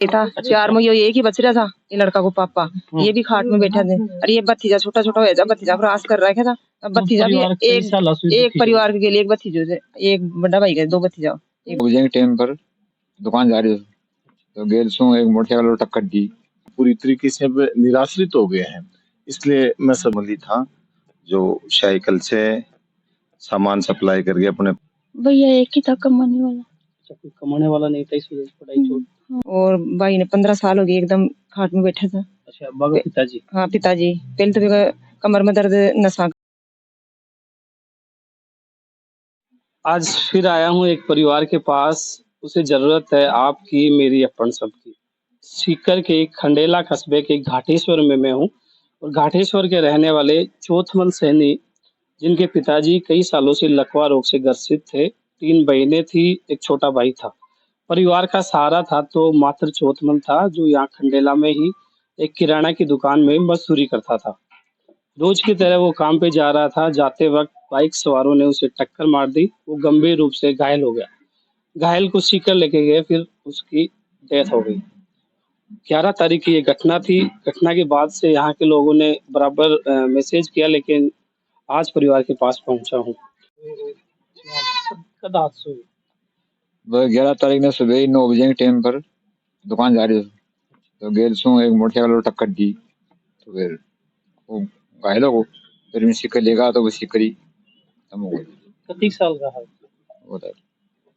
ये था 4 में एक ही बच रहा था, ये लड़का को पापा ये भी खाट में बैठा थे। और ये भतीजा छोटा छोटा हो जा, भतीजा क्रॉस कर रखा था। अब भतीजा भी एक परिवार के लिए एक भतीजो से एक बड़ा भाई के 2 भतीजा टाइम पर दुकान जा रही तो गेल सो एक मोटरसाइकिल टक्कर दी। पूरी तरीके से अब निराश्रित हो गए हैं, इसलिए मैं समझी था जो साइकिल से सामान सप्लाई करके अपने भैया एक ही था कमाने वाला, कोई कमाने वाला नहीं था, इस वजह से पढ़ाई छोड़। और भाई ने 15 साल हो गए एकदम खाट में बैठा था। अच्छा, बाबा पिताजी? हाँ पिताजी, पहले तो कमर में दर्द, नसा। आज फिर आया हूँ एक परिवार के पास, उसे जरूरत है आपकी मेरी अपन सबकी। सीकर के एक खंडेला कस्बे के घाटेश्वर में मैं हूँ और घाटेश्वर के रहने वाले चौथमल सैनी, जिनके पिताजी कई सालों से लकवा रोग से ग्रसित थे। 3 बहनें थी, एक छोटा भाई था। परिवार का सहारा था तो मात्र चौथमल था, जो यहाँ खंडेला में ही एक किराना की दुकान में मजदूरी करता था। रोज की तरह वो काम पे जा रहा था। जाते वक्त बाइक सवारों ने उसे टक्कर मार दी। वो गंभीर रूप से घायल हो गया। घायल को सीकर लेके गए, फिर उसकी डेथ हो गई। 11 तारीख की ये घटना थी। घटना के बाद से यहाँ के लोगों ने बराबर मैसेज किया, लेकिन आज परिवार के पास पहुंचा हूँ। 11 तारीख ने सुबह 9 बजे के टाइम पर दुकान जा रही तो गेल सो एक मोटरसाइकिल टक्कर दी। तो फिर वो घायल हो, फिर मैं सीकर लेगा तो वो सीकरी कितने साल का है?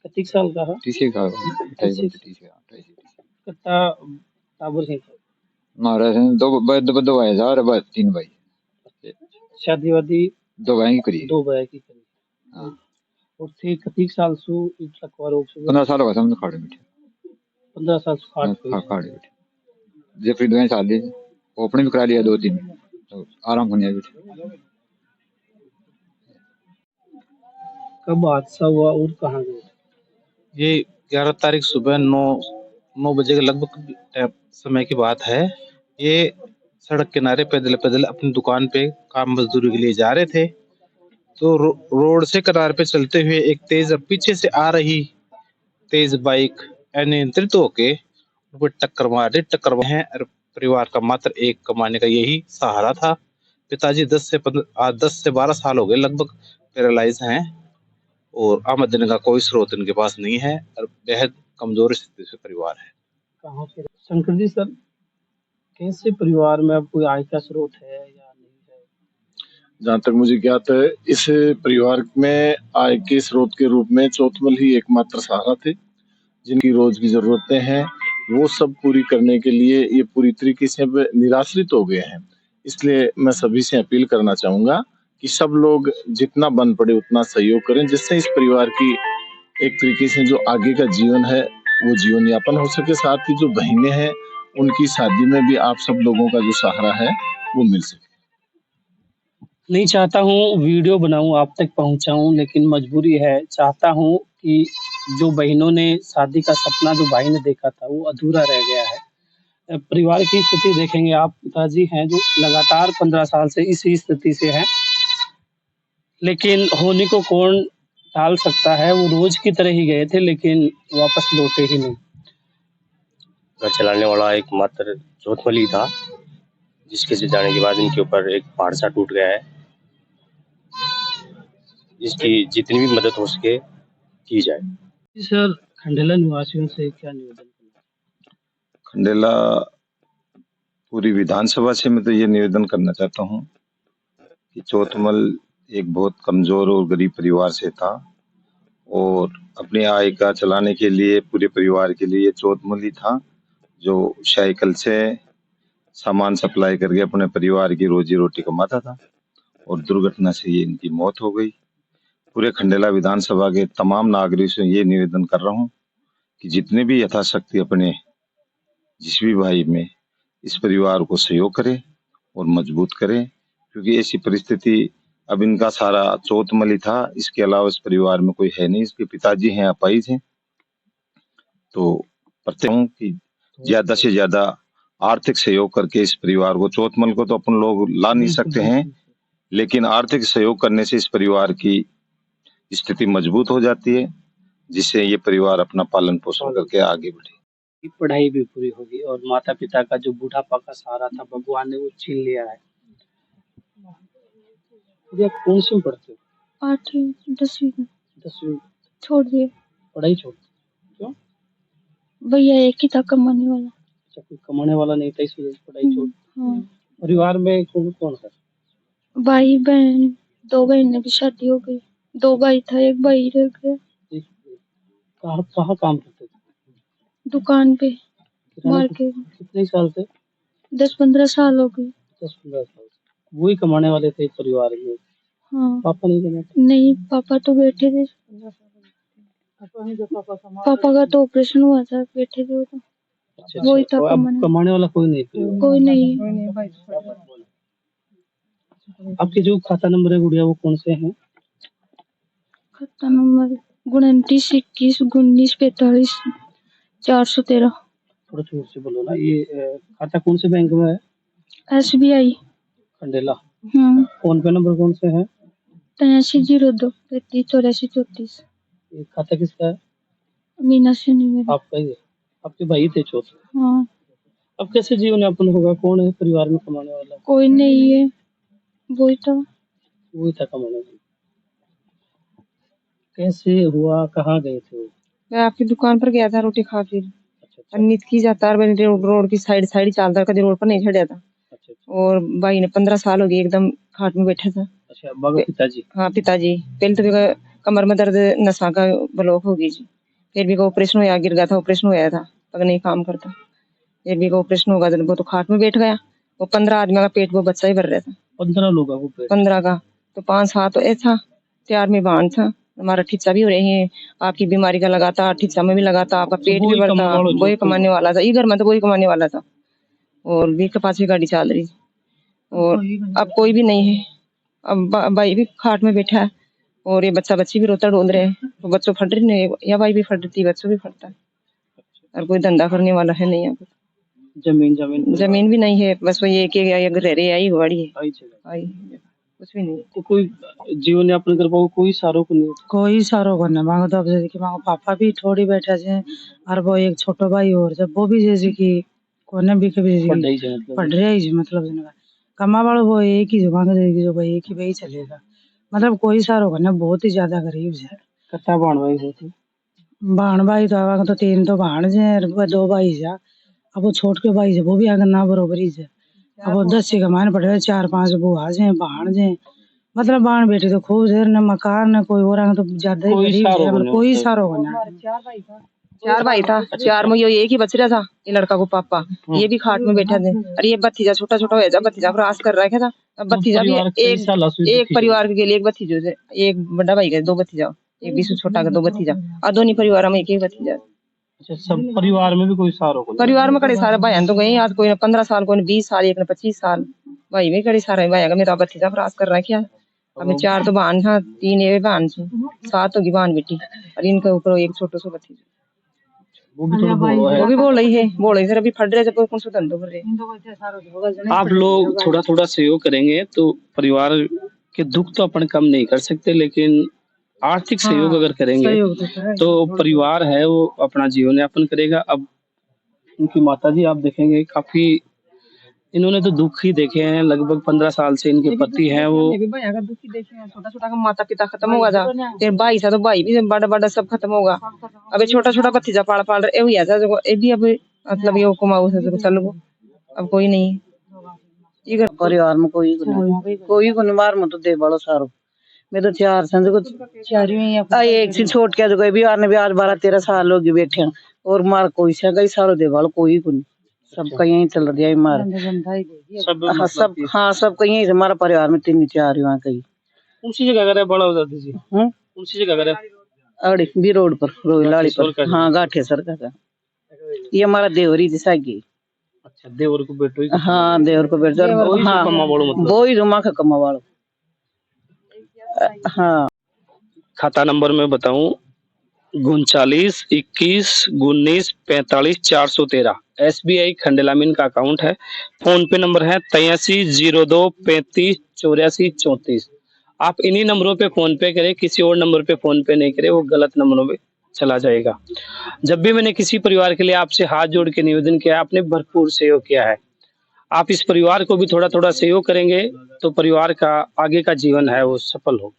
कितने साल का है? 30 का 28 कितना टाबर है? ना रहे दो भाई जा रहे, बस 3 भाई। शादी वादी 2 भाई की करी। 2 भाई की करी। हाँ। और थे कितने साल सु लकवा रोग से? 15 साल हो गए समझ खाड़े बैठे। 15 साल खाड़े बैठे। जब फिर 2 साल दी ओपनिंग भी करा लिया 2-3, तो आराम होने बैठे। कब हादसा हुआ और कहाँ गए? ये 11 तारीख सुबह 9 बजे के लगभग समय की बात है। ये सड़क किनारे पैदल पैदल अपनी दुकान पे काम मजदूरी के लिए जा रहे थे। तो रोड से किनारे पे चलते हुए एक तेज पीछे से आ रही तेज बाइक अनियंत्रित होके उनको टक्कर मार दी। टक्कर है और परिवार का मात्र एक कमाने का यही सहारा था। पिताजी 10 से 12 साल हो गए लगभग पैरालाइज हैं और आमदनी का कोई स्रोत इनके पास नहीं है और बेहद कमजोर स्थिति से परिवार है। कहाँ से शंकर जी सर, कैसे परिवार में अब कोई आय का स्रोत है या नहीं है? जहाँ तक मुझे ज्ञात है, इस परिवार में आय के स्रोत के रूप में चौथमल ही एकमात्र सहारा थे। जिनकी रोज की जरूरतें हैं वो सब पूरी करने के लिए ये पूरी तरीके से अब निराश्रित हो गए हैं। इसलिए मैं सभी से अपील करना चाहूंगा कि सब लोग जितना बन पड़े उतना सहयोग करें, जिससे इस परिवार की एक तरीके से जो आगे का जीवन है वो जीवन यापन हो सके। साथ ही जो बहनें हैं उनकी शादी में भी आप सब लोगों का जो सहारा है वो मिल सके। नहीं चाहता हूँ वीडियो बनाऊं, आप तक पहुंचाऊं, लेकिन मजबूरी है। चाहता हूँ कि जो बहनों ने शादी का सपना जो भाई ने देखा था वो अधूरा रह गया है। परिवार की स्थिति देखेंगे आप, पिताजी हैं जो लगातार 15 साल से इसी स्थिति से हैं, लेकिन होने को कौन टाल सकता है। वो रोज की तरह ही गए थे लेकिन वापस लौटे ही नहीं। घर चलाने वाला एक मात्र चौथमल ही था, जिसके से जाने के बाद इनके ऊपर एक पहाड़ सा टूट गया है। इसकी जितनी भी मदद हो सके की जाए। सर, खंडेला निवासियों से क्या निवेदन? खंडेला पूरी विधानसभा से मैं तो ये निवेदन करना चाहता हूँ कि चौथमल एक बहुत कमजोर और गरीब परिवार से था और अपने आय का चलाने के लिए पूरे परिवार के लिए चौथमल ही था जो साइकिल से सामान सप्लाई करके अपने परिवार की रोजी रोटी कमाता था और दुर्घटना से ये इनकी मौत हो गई। पूरे खंडेला विधानसभा के तमाम नागरिकों से ये निवेदन कर रहा हूँ कि जितने भी यथाशक्ति अपने जिस भी भाई में इस परिवार को सहयोग करें और मजबूत करें, क्योंकि ऐसी परिस्थिति अब इनका सारा चौथमल ही था। इसके अलावा इस परिवार में कोई है नहीं। इसके पिताजी हैं अपाहिज हैं। तो प्रत्येक हूँ कि ज्यादा से ज्यादा आर्थिक सहयोग करके इस परिवार को, चौथमल को तो अपन लोग ला नहीं सकते हैं, लेकिन आर्थिक सहयोग करने से इस परिवार की स्थिति मजबूत हो जाती है, जिससे ये परिवार अपना पालन पोषण करके आगे बढ़े। पढ़ाई भी पूरी होगी और माता पिता का जो बुढ़ापा का सहारा था भगवान ने वो छीन लिया है। अभी आप कौन सी में पढ़ते हो? 8वीं 10वीं में 10वीं? छोड़ दिए। पढ़ाई छोड़ दी? क्यों? भैया एक ही था कमाने वाला। अच्छा, कोई कमाने वाला नहीं था इस वजह से पढ़ाई छोड़? हाँ। परिवार में कौन कौन है? भाई बहन, 2 बहनों की शादी हो गई। 2 भाई था, एक भाई रह गया। कहाँ कहाँ काम करते थे? दुकान पे किराना मार्केट। कितने साल से? 10-15 साल हो गए। 10-15 साल से। वही कमाने वाले थे परिवार में? हाँ। पापा नहीं कमाते? नहीं, पापा तो बैठे थे। पापा का तो ऑपरेशन हुआ था, बैठे थे वो तो। अच्छा, वही था तो अब कमाने वाला कोई नहीं परिवार? कोई नहीं। आपके जो खाता नंबर है गुड़िया वो कौन से हैं? खाता नंबर 29 21 19 45 413। थोड़ा जोर से बोलो ना। ये खाता कौन से बैंक में है? SBI खंडेला। फोन पे नंबर कौन से हैं? 8302 35 84 34। ये खाता किसका है? मीना से नहीं मेरा। आपका ही है? आपके भाई थे चौथे? हाँ। अब कैसे जीवन यापन होगा? कौन है परिवार में कमाने वाला? कोई नहीं है, वही था कमाने वाला। कैसे हुआ? कहाँ गए थे वो? मैं आपकी दुकान पर गया था रोटी खा फिर। अच्छा। नित की जाता रोड की साइड साइड चलता, कभी रोड पर नहीं छड़िया था। अच्छा। और भाई ने 15 साल हो गए एकदम खाट में बैठा था। अच्छा, बाबा पिताजी? हाँ, पिताजी। पहले तो भी कमर में दर्द, नसा का ब्लॉक हो गई जी। फिर भी ऑपरेशन होया, गिर गया था, ऑपरेशन होया था, पग नहीं काम करता। फिर भी ऑपरेशन होगा तो वो तो खाट में बैठ गया। वो 15 आदमी का पेट वो बच्चा ही भर रहा था। 15 लोगों को पेट? 15 का तो 5-7 तो ऐसा 4 में बांध था। हमारा ठिच्चा भी हो रही है, आपकी बीमारी का लगाता, ठिच्चा में भी लगाता, आपका पेट भी भरता। वही कमाने वाला था, इधर में तो वही कमाने वाला था। और भी कपासी गाड़ी चल रही और अब कोई भी नहीं है। अब भाई भी खाट में बैठा है और ये बच्चा बच्ची भी रोता ढूंढ रहे हैं। तो बच्चों फट रही नहीं, या भाई भी फटती, बच्चों भी फटता है। और कोई धंधा करने वाला है नहीं। जमीन भी नहीं है, बस वो ये कि रह रहे आई गाड़ी है, कुछ भी नहीं। तो कोई जीवन यापन कर पाओ? कोई सारो को नहीं? कोई सारो को नहीं। मांगो तो अब जैसे कि मांगो पापा भी थोड़ी बैठा से और वो एक छोटो भाई और जब वो भी जैसे कि कोने भी कभी पढ़ रहे ही मतलब कमा वालों वो एक ही जो मांगो जैसे जो भाई एक ही भाई चलेगा। मतलब कोई सारो को नहीं, बहुत ही ज्यादा गरीब है। कितना बाण भाई होते? बाण भाई तो 3 तो भाण है, 2 भाई है। अब वो छोट के भाई है वो भी अगर ना बरोबरी है। अब वो 10 का मान पड़ रहे 4-5 बुआ है, भाण है। मतलब बाण बेटी तो खूब है, न मकान न कोई और तो ज्यादा ही गरीब है। मतलब कोई सारो बना। 4 भाई था, 4 में एक ही बच रहा था, ये लड़का को पापा। ये भी खाट में बैठा थे। अरे ये भतीजा छोटा छोटा हो जा, भतीजा पर आस कर रखा था। अब भतीजा भी एक परिवार के लिए एक भतीजो से, एक बड़ा भाई का 2 भतीजा, एक बीसू छोटा का 2 भतीजा, और दोनों परिवार में एक ही भतीजा। अच्छा, सब परिवार में भी कोई सारो को? परिवार में कड़े सारे भाई तो गए आज, कोई ने 15 साल, कोई ने 20 साल, एक ने 25 साल। भाई भी कड़े सारे भाई का मेरा भतीजा पर आस कर रखा। अब 4 तो बहन था, 3 ये बहन थी, 7 होगी बहन बेटी, और इनके ऊपर एक छोटो सो भतीजा। वो भी बोल रही है अभी फट रहे जब कौन सा धंधो कर रहे। आप लोग थोड़ा थोड़ा सहयोग करेंगे तो परिवार के दुख तो अपन कम नहीं कर सकते, लेकिन आर्थिक सहयोग अगर करेंगे तो परिवार है वो अपना जीवन यापन करेगा। अब उनकी माता जी आप देखेंगे काफी, इन्होंने तो दुख ही देखे हैं। लगभग 15 साल से इनके पति हैं वो दुखी देखे हैं। छोटा छोटा का माता पिता खत्म होगा था, फिर भाई था तो भाई भी बड़ा बड़ा सब खत्म होगा। अभी छोटा छोटा भतीजा पाल पाल रहे हुआ था जो ये भी अब मतलब ये कमाऊ से चल गो, अब कोई नहीं परिवार में कोई को मार मत दे बड़ो सारो। मैं तो 4 संज को 4 एक सी छोट के जो भी आने भी आज 12-13 साल होगी बैठे और मार कोई से कई सारो दे वालो कोई को नहीं। सबका यही चल रहा है मार सब का यही हमारा परिवार में 3-4 वहाँ कहीं। कौन सी जगह करे बड़ा हो जाती जी? कौन सी जगह करे? अड़ी बी रोड पर रोहिलाड़ी पर। हाँ, गाठेसर का ये हमारा देवरी दिशा की। अच्छा, देवर को बेटो? हाँ, देवर को बेटो। हाँ, वो ही रुमा का कमा वालो। हाँ, खाता नंबर में बताऊं 39 21 19 45 413। SBI खंडेला में इनका अकाउंट है। फोन पे नंबर है 8302 35 84 34। आप इन्हीं नंबरों पे फोन पे करें, किसी और नंबर पे फोन पे नहीं करें, वो गलत नंबरों पे चला जाएगा। जब भी मैंने किसी परिवार के लिए आपसे हाथ जोड़ के निवेदन किया, आपने भरपूर सहयोग किया है। आप इस परिवार को भी थोड़ा थोड़ा सहयोग करेंगे तो परिवार का आगे का जीवन है वो सफल हो।